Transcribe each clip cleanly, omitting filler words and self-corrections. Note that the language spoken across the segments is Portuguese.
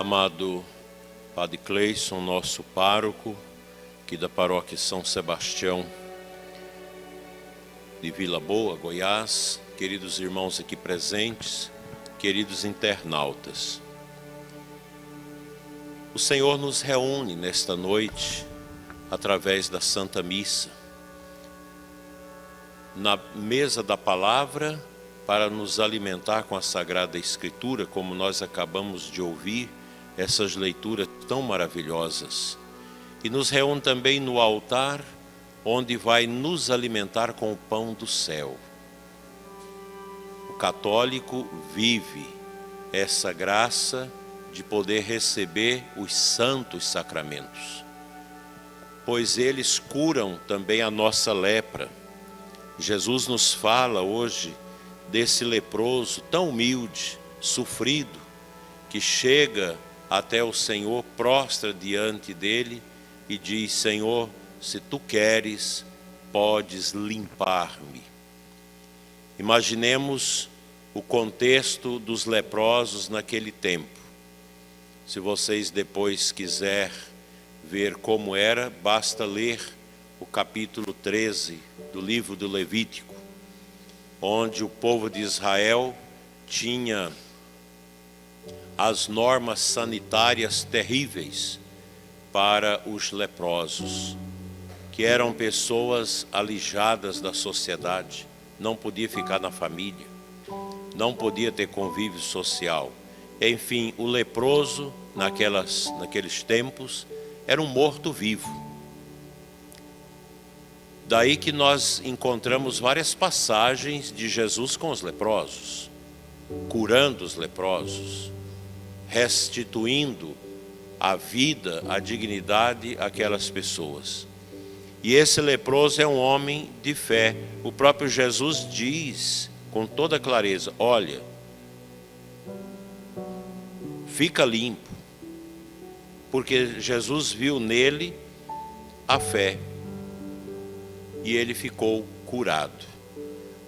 Amado Padre Cleison, nosso pároco, aqui da paróquia São Sebastião de Vila Boa, Goiás, queridos irmãos aqui presentes, queridos internautas. O Senhor nos reúne nesta noite através da Santa Missa, na mesa da palavra, para nos alimentar com a Sagrada Escritura, como nós acabamos de ouvir, essas leituras tão maravilhosas. E nos reúne também no altar, onde vai nos alimentar com o pão do céu. O católico vive essa graça de poder receber os santos sacramentos, pois eles curam também a nossa lepra. Jesus nos fala hoje desse leproso tão humilde, sofrido, que chega até o Senhor, prostra diante dele e diz: Senhor, se tu queres, podes limpar-me. Imaginemos o contexto dos leprosos naquele tempo. Se vocês depois quiserem ver como era, basta ler o capítulo 13 do livro do Levítico, onde o povo de Israel tinha as normas sanitárias terríveis para os leprosos, que eram pessoas alijadas da sociedade, não podia ficar na família, não podia ter convívio social. Enfim, o leproso, naqueles tempos, era um morto-vivo. Daí que nós encontramos várias passagens de Jesus com os leprosos, curando os leprosos, restituindo a vida, a dignidade àquelas pessoas. E esse leproso é um homem de fé. O próprio Jesus diz com toda clareza: olha, fica limpo, porque Jesus viu nele a fé e ele ficou curado.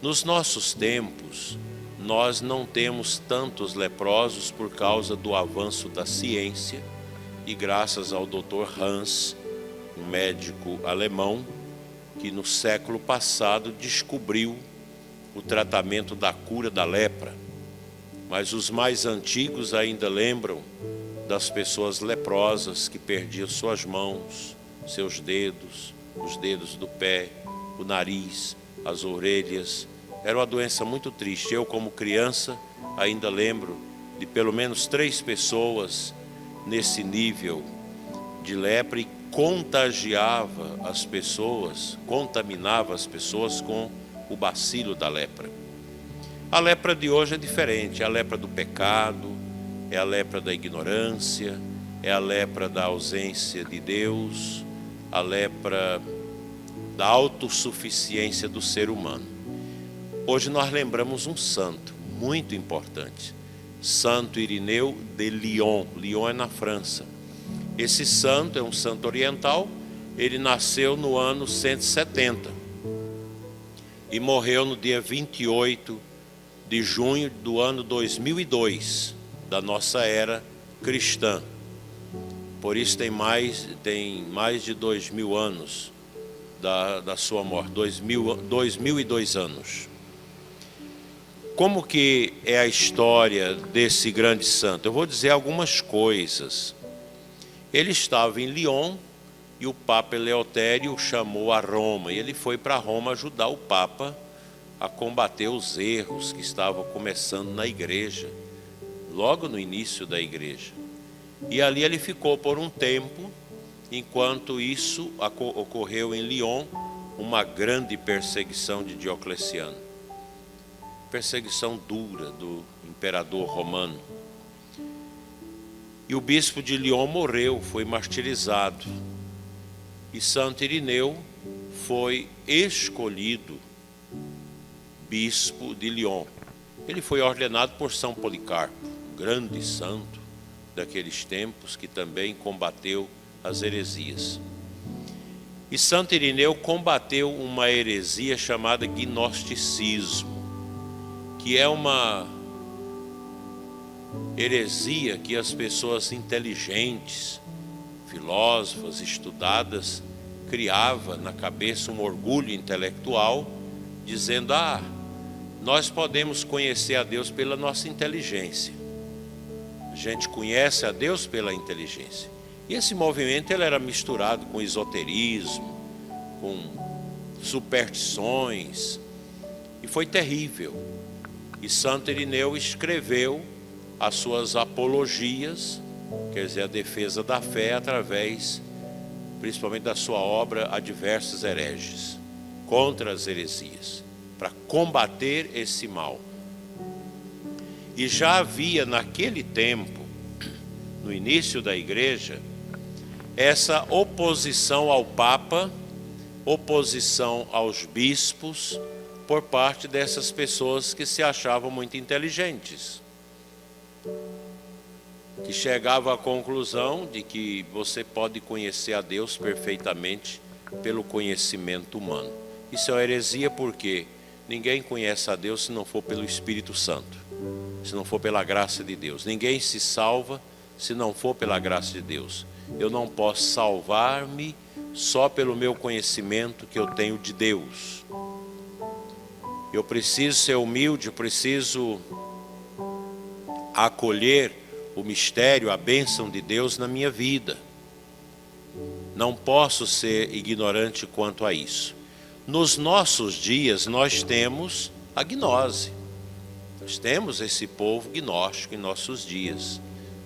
Nos nossos tempos, nós não temos tantos leprosos por causa do avanço da ciência, e graças ao Dr. Hans, um médico alemão, que no século passado descobriu o tratamento da cura da lepra. Mas os mais antigos ainda lembram das pessoas leprosas que perdiam suas mãos, seus dedos, os dedos do pé, o nariz, as orelhas. Era uma doença muito triste. Eu, como criança, ainda lembro de pelo menos 3 pessoas nesse nível de lepra, e contagiava as pessoas, contaminava as pessoas com o bacilo da lepra. A lepra de hoje é diferente. É a lepra do pecado, é a lepra da ignorância, é a lepra da ausência de Deus, a lepra da autossuficiência do ser humano. Hoje nós lembramos um santo muito importante, Santo Irineu de Lyon. Lyon é na França. Esse santo é um santo oriental. Ele nasceu no ano 170 e morreu no dia 28 de junho do ano 2002, da nossa era cristã. Por isso tem mais de 2000 anos da sua morte, 2002 anos. Como que é a história desse grande santo? Eu vou dizer algumas coisas. Ele estava em Lyon e o Papa Eleutério o chamou a Roma, e ele foi para Roma ajudar o Papa a combater os erros que estavam começando na igreja, logo no início da igreja. E ali ele ficou por um tempo. Enquanto isso ocorreu em Lyon uma grande perseguição de Diocleciano, perseguição dura do imperador romano. E o bispo de Lyon morreu, foi martirizado. E Santo Irineu foi escolhido bispo de Lyon. Ele foi ordenado por São Policarpo, um grande santo daqueles tempos, que também combateu as heresias. E Santo Irineu combateu uma heresia chamada gnosticismo, que é uma heresia que as pessoas inteligentes, filósofas, estudadas, criava na cabeça um orgulho intelectual, dizendo: nós podemos conhecer a Deus pela nossa inteligência. A gente conhece a Deus pela inteligência. E esse movimento ele era misturado com esoterismo, com superstições, e foi terrível. E Santo Irineu escreveu as suas apologias, quer dizer, a defesa da fé, através principalmente da sua obra Adversos Hereges, contra as heresias, para combater esse mal. E já havia naquele tempo, no início da igreja, essa oposição ao Papa, oposição aos bispos, por parte dessas pessoas que se achavam muito inteligentes, que chegavam à conclusão de que você pode conhecer a Deus perfeitamente pelo conhecimento humano. Isso é uma heresia, porque ninguém conhece a Deus se não for pelo Espírito Santo, se não for pela graça de Deus. Ninguém se salva se não for pela graça de Deus. Eu não posso salvar-me só pelo meu conhecimento que eu tenho de Deus. Eu preciso ser humilde, eu preciso acolher o mistério, a bênção de Deus na minha vida. Não posso ser ignorante quanto a isso. Nos nossos dias nós temos a gnose. Nós temos esse povo gnóstico em nossos dias,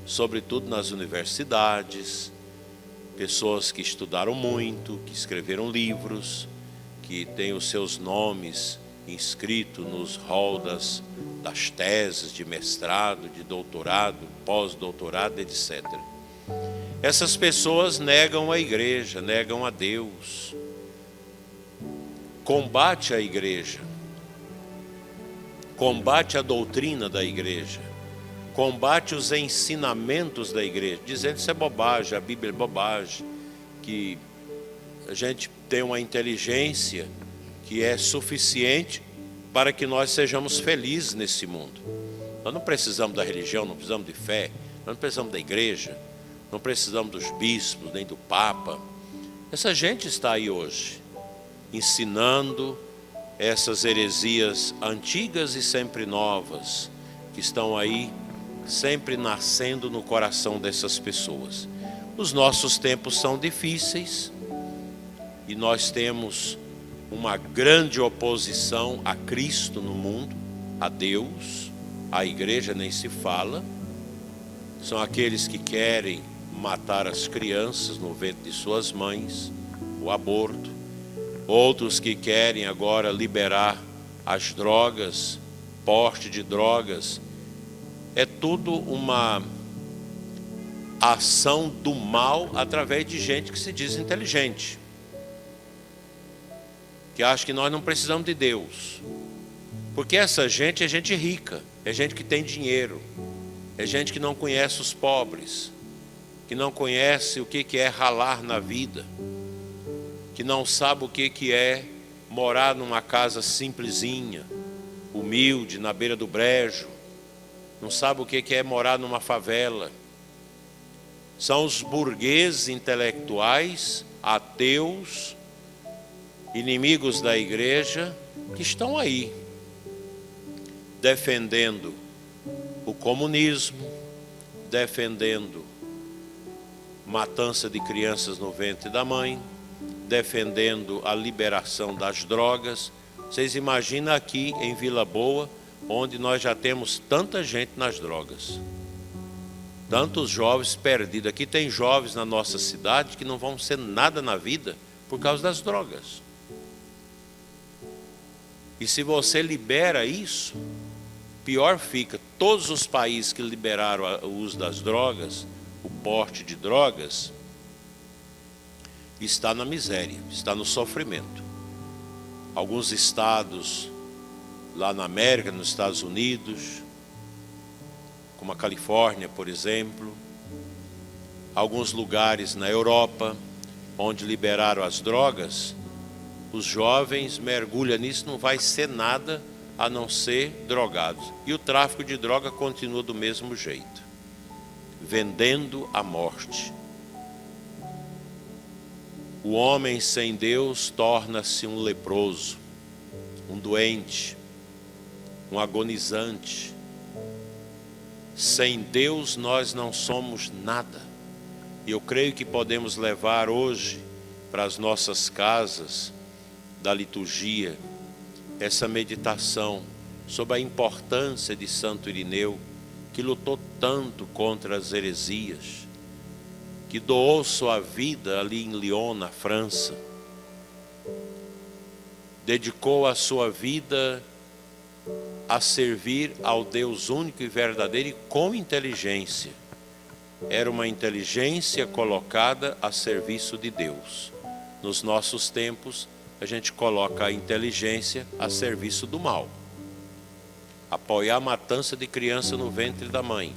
sobretudo nas universidades, pessoas que estudaram muito, que escreveram livros, que têm os seus nomes inscritos nos rolos das teses de mestrado, de doutorado, pós-doutorado, etc. Essas pessoas negam a igreja, negam a Deus, combate a igreja, combate a doutrina da igreja, combate os ensinamentos da igreja, dizendo que isso é bobagem, a Bíblia é bobagem, que a gente tem uma inteligência que é suficiente para que nós sejamos felizes nesse mundo. Nós não precisamos da religião, não precisamos de fé, nós não precisamos da igreja, não precisamos dos bispos, nem do Papa. Essa gente está aí hoje, ensinando essas heresias antigas e sempre novas, que estão aí, sempre nascendo no coração dessas pessoas. Os nossos tempos são difíceis, e nós temos uma grande oposição a Cristo no mundo, a Deus, a igreja nem se fala. São aqueles que querem matar as crianças no ventre de suas mães, o aborto. Outros que querem agora liberar as drogas, porte de drogas. É tudo uma ação do mal através de gente que se diz inteligente, que acha que nós não precisamos de Deus, porque essa gente é gente rica, é gente que tem dinheiro, é gente que não conhece os pobres, que não conhece o que é ralar na vida, que não sabe o que é morar numa casa simplesinha, humilde, na beira do brejo, não sabe o que é morar numa favela. São os burgueses intelectuais, ateus, inimigos da igreja, que estão aí, defendendo o comunismo, defendendo matança de crianças no ventre da mãe, defendendo a liberação das drogas. Vocês imaginam aqui em Vila Boa, onde nós já temos tanta gente nas drogas, tantos jovens perdidos. Aqui tem jovens na nossa cidade que não vão ser nada na vida por causa das drogas. E se você libera isso, pior fica. Todos os países que liberaram o uso das drogas, o porte de drogas, está na miséria, está no sofrimento. Alguns estados lá na América, nos Estados Unidos, como a Califórnia, por exemplo, alguns lugares na Europa, onde liberaram as drogas, os jovens mergulham nisso, não vai ser nada a não ser drogados. E o tráfico de droga continua do mesmo jeito, vendendo a morte. O homem sem Deus torna-se um leproso, um doente, um agonizante. Sem Deus nós não somos nada. E eu creio que podemos levar hoje para as nossas casas da liturgia essa meditação sobre a importância de Santo Irineu, que lutou tanto contra as heresias, que doou sua vida ali em Lyon, na França, dedicou a sua vida a servir ao Deus único e verdadeiro e com inteligência. Era uma inteligência colocada a serviço de Deus. Nos nossos tempos, a gente coloca a inteligência a serviço do mal. Apoiar a matança de criança no ventre da mãe,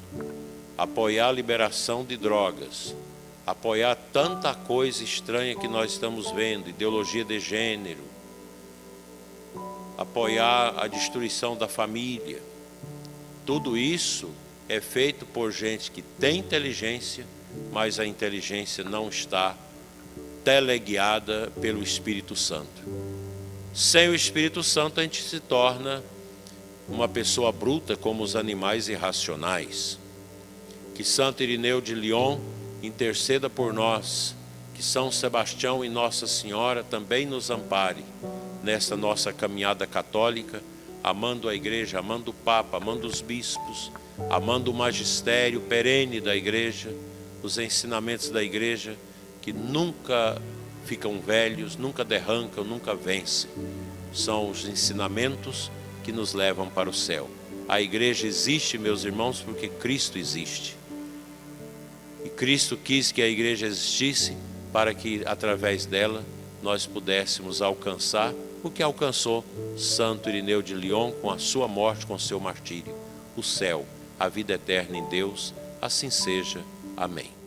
apoiar a liberação de drogas, apoiar tanta coisa estranha que nós estamos vendo, ideologia de gênero, apoiar a destruição da família. Tudo isso é feito por gente que tem inteligência, mas a inteligência não está teleguiada pelo Espírito Santo. Sem o Espírito Santo a gente se torna uma pessoa bruta como os animais irracionais. Que Santo Irineu de Lyon interceda por nós, que São Sebastião e Nossa Senhora também nos ampare nesta nossa caminhada católica, amando a Igreja, amando o Papa, amando os bispos, amando o magistério perene da Igreja, os ensinamentos da Igreja que nunca ficam velhos, nunca derrancam, nunca vencem. São os ensinamentos que nos levam para o céu. A Igreja existe, meus irmãos, porque Cristo existe. E Cristo quis que a Igreja existisse para que, através dela, nós pudéssemos alcançar o que alcançou Santo Irineu de Lyon com a sua morte, com o seu martírio. O céu, a vida eterna em Deus, assim seja. Amém.